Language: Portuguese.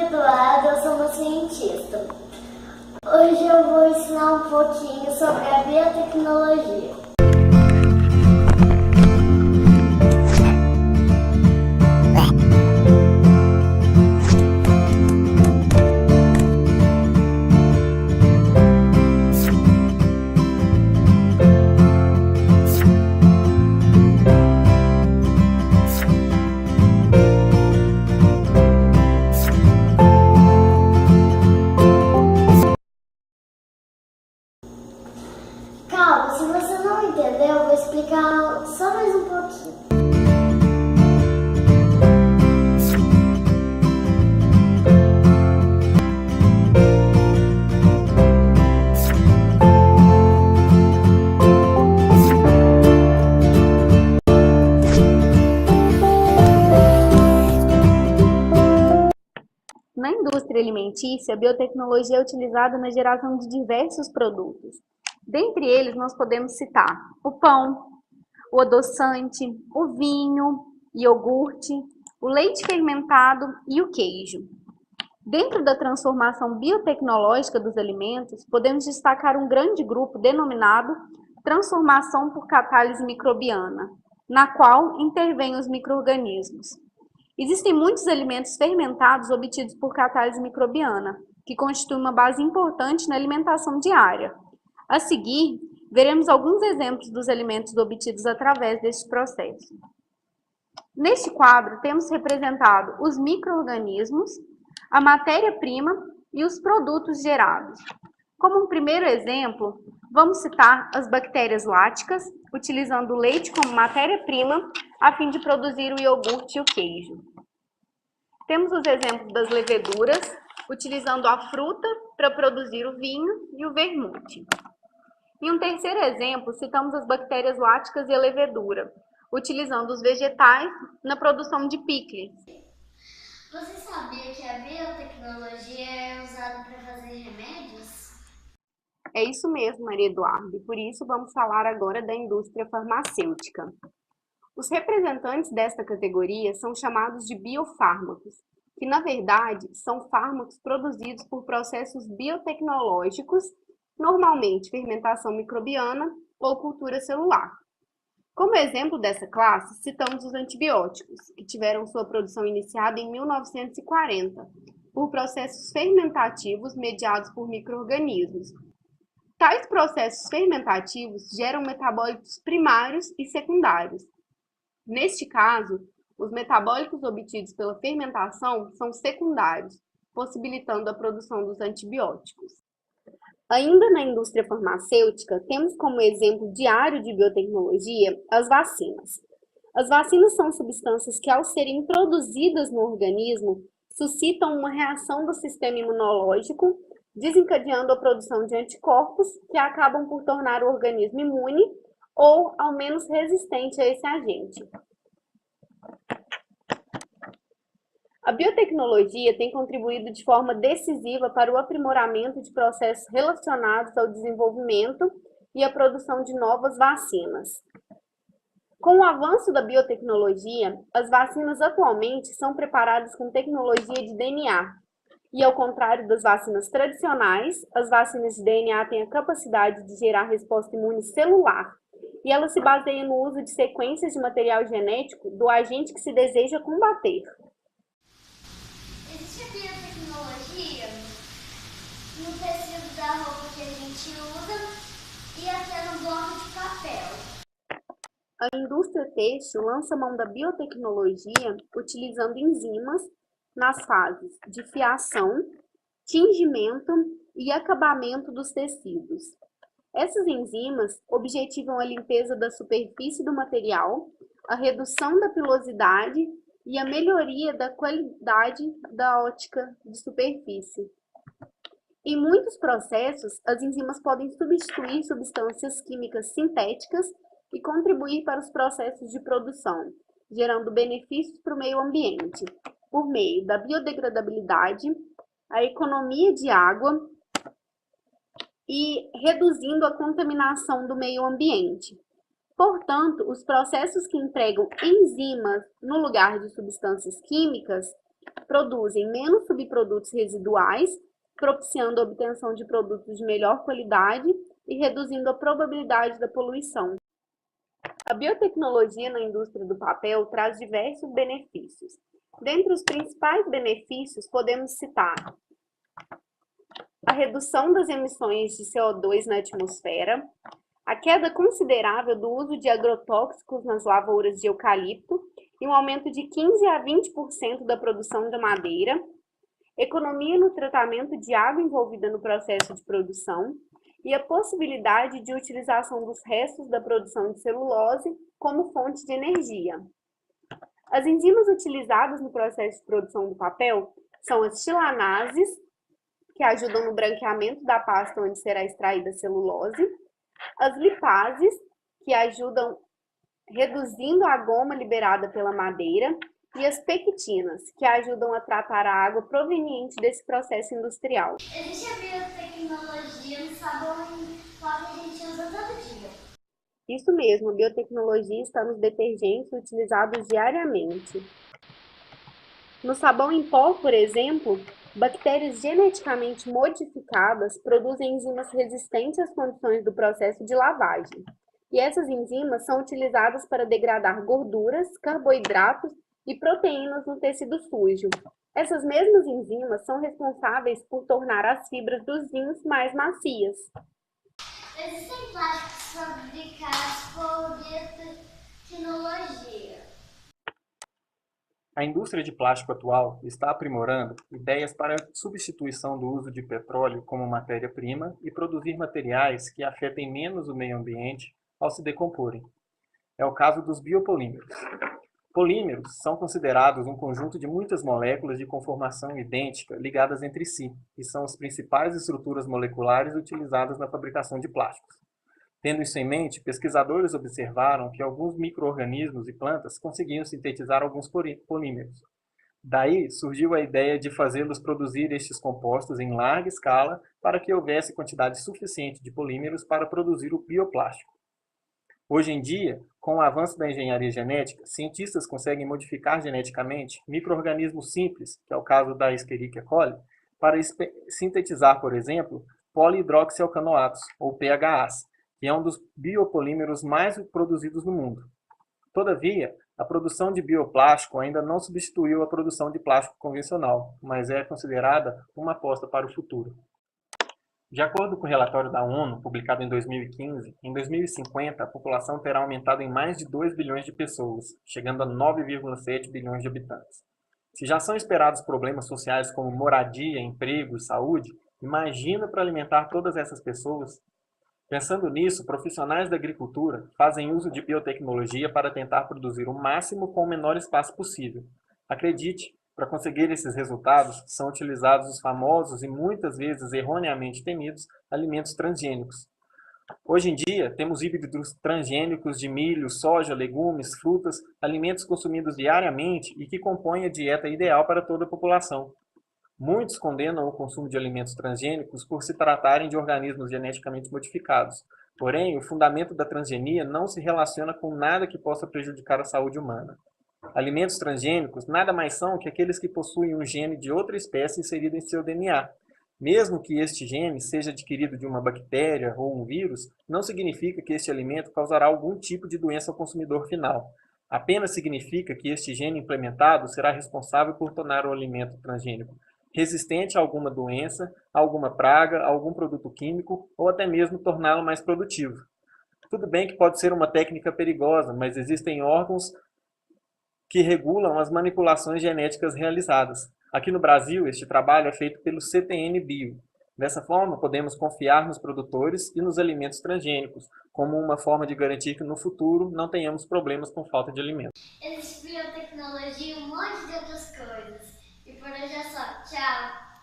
Eduardo, eu sou uma cientista. Hoje eu vou ensinar um pouquinho sobre a biotecnologia. Calma, se você não entendeu, eu vou explicar só mais um pouquinho. Na indústria alimentícia, a biotecnologia é utilizada na geração de diversos produtos. Dentre eles, nós podemos citar o pão, o adoçante, o vinho, iogurte, o leite fermentado e o queijo. Dentro da transformação biotecnológica dos alimentos, podemos destacar um grande grupo denominado transformação por catálise microbiana, na qual intervêm os micro-organismos. Existem muitos alimentos fermentados obtidos por catálise microbiana, que constitui uma base importante na alimentação diária. A seguir, veremos alguns exemplos dos alimentos obtidos através deste processo. Neste quadro, temos representado os micro-organismos, a matéria-prima e os produtos gerados. Como um primeiro exemplo, vamos citar as bactérias láticas, utilizando o leite como matéria-prima, a fim de produzir o iogurte e o queijo. Temos os exemplos das leveduras, utilizando a fruta para produzir o vinho e o vermute. Em um terceiro exemplo, citamos as bactérias láticas e a levedura, utilizando os vegetais na produção de picles. Você sabia que a biotecnologia é usada para fazer remédios? É isso mesmo, Maria Eduarda, e por isso vamos falar agora da indústria farmacêutica. Os representantes desta categoria são chamados de biofármacos, que na verdade são fármacos produzidos por processos biotecnológicos, normalmente fermentação microbiana ou cultura celular. Como exemplo dessa classe, citamos os antibióticos, que tiveram sua produção iniciada em 1940, por processos fermentativos mediados por micro-organismos. Tais processos fermentativos geram metabólitos primários e secundários. Neste caso, os metabólicos obtidos pela fermentação são secundários, possibilitando a produção dos antibióticos. Ainda na indústria farmacêutica, temos como exemplo diário de biotecnologia as vacinas. As vacinas são substâncias que, ao serem introduzidas no organismo, suscitam uma reação do sistema imunológico, desencadeando a produção de anticorpos que acabam por tornar o organismo imune ou, ao menos, resistente a esse agente. A biotecnologia tem contribuído de forma decisiva para o aprimoramento de processos relacionados ao desenvolvimento e à produção de novas vacinas. Com o avanço da biotecnologia, as vacinas atualmente são preparadas com tecnologia de DNA. E ao contrário das vacinas tradicionais, as vacinas de DNA têm a capacidade de gerar resposta imune celular, e ela se baseia no uso de sequências de material genético do agente que se deseja combater. Existe a biotecnologia no tecido da roupa que a gente usa e até no bloco de papel. A indústria têxtil lança mão da biotecnologia utilizando enzimas nas fases de fiação, tingimento e acabamento dos tecidos. Essas enzimas objetivam a limpeza da superfície do material, a redução da pilosidade e a melhoria da qualidade da ótica de superfície. Em muitos processos, as enzimas podem substituir substâncias químicas sintéticas e contribuir para os processos de produção, gerando benefícios para o meio ambiente, por meio da biodegradabilidade, a economia de água e reduzindo a contaminação do meio ambiente. Portanto, os processos que empregam enzimas no lugar de substâncias químicas produzem menos subprodutos residuais, propiciando a obtenção de produtos de melhor qualidade e reduzindo a probabilidade da poluição. A biotecnologia na indústria do papel traz diversos benefícios. Dentre os principais benefícios, podemos citar a redução das emissões de CO2 na atmosfera, a queda considerável do uso de agrotóxicos nas lavouras de eucalipto e um aumento de 15 a 20% da produção de madeira, economia no tratamento de água envolvida no processo de produção e a possibilidade de utilização dos restos da produção de celulose como fonte de energia. As enzimas utilizadas no processo de produção do papel são as tilanases, que ajudam no branqueamento da pasta onde será extraída a celulose, as lipases, que ajudam reduzindo a goma liberada pela madeira, e as pectinas, que ajudam a tratar a água proveniente desse processo industrial. Existe a biotecnologia no sabão em pó que a gente usa todo dia. Isso mesmo, a biotecnologia está nos detergentes utilizados diariamente. No sabão em pó, por exemplo, bactérias geneticamente modificadas produzem enzimas resistentes às condições do processo de lavagem. E essas enzimas são utilizadas para degradar gorduras, carboidratos e proteínas no tecido sujo. Essas mesmas enzimas são responsáveis por tornar as fibras dos vinhos mais macias. Existem plásticos fabricados por biotecnologia. A indústria de plástico atual está aprimorando ideias para a substituição do uso de petróleo como matéria-prima e produzir materiais que afetem menos o meio ambiente ao se decomporem. É o caso dos biopolímeros. Polímeros são considerados um conjunto de muitas moléculas de conformação idêntica ligadas entre si, e são as principais estruturas moleculares utilizadas na fabricação de plásticos. Tendo isso em mente, pesquisadores observaram que alguns micro-organismos e plantas conseguiam sintetizar alguns polímeros. Daí surgiu a ideia de fazê-los produzir estes compostos em larga escala para que houvesse quantidade suficiente de polímeros para produzir o bioplástico. Hoje em dia, com o avanço da engenharia genética, cientistas conseguem modificar geneticamente micro-organismos simples, que é o caso da Escherichia coli, para sintetizar, por exemplo, polihidroxialcanoatos, ou PHAs, que é um dos biopolímeros mais produzidos no mundo. Todavia, a produção de bioplástico ainda não substituiu a produção de plástico convencional, mas é considerada uma aposta para o futuro. De acordo com o relatório da ONU, publicado em 2015, em 2050 a população terá aumentado em mais de 2 bilhões de pessoas, chegando a 9,7 bilhões de habitantes. Se já são esperados problemas sociais como moradia, emprego e saúde, imagina para alimentar todas essas pessoas. Pensando nisso, profissionais da agricultura fazem uso de biotecnologia para tentar produzir o máximo com o menor espaço possível. Acredite, para conseguir esses resultados, são utilizados os famosos e muitas vezes erroneamente temidos alimentos transgênicos. Hoje em dia, temos híbridos transgênicos de milho, soja, legumes, frutas, alimentos consumidos diariamente e que compõem a dieta ideal para toda a população. Muitos condenam o consumo de alimentos transgênicos por se tratarem de organismos geneticamente modificados. Porém, o fundamento da transgenia não se relaciona com nada que possa prejudicar a saúde humana. Alimentos transgênicos nada mais são que aqueles que possuem um gene de outra espécie inserido em seu DNA. Mesmo que este gene seja adquirido de uma bactéria ou um vírus, não significa que este alimento causará algum tipo de doença ao consumidor final. Apenas significa que este gene implementado será responsável por tornar o alimento transgênico resistente a alguma doença, a alguma praga, a algum produto químico ou até mesmo torná-lo mais produtivo. Tudo bem que pode ser uma técnica perigosa, mas existem órgãos que regulam as manipulações genéticas realizadas. Aqui no Brasil, este trabalho é feito pelo CTN Bio. Dessa forma, podemos confiar nos produtores e nos alimentos transgênicos, como uma forma de garantir que no futuro não tenhamos problemas com falta de alimentos. Existe biotecnologia e um monte de outras coisas. E por hoje é só. Tchau!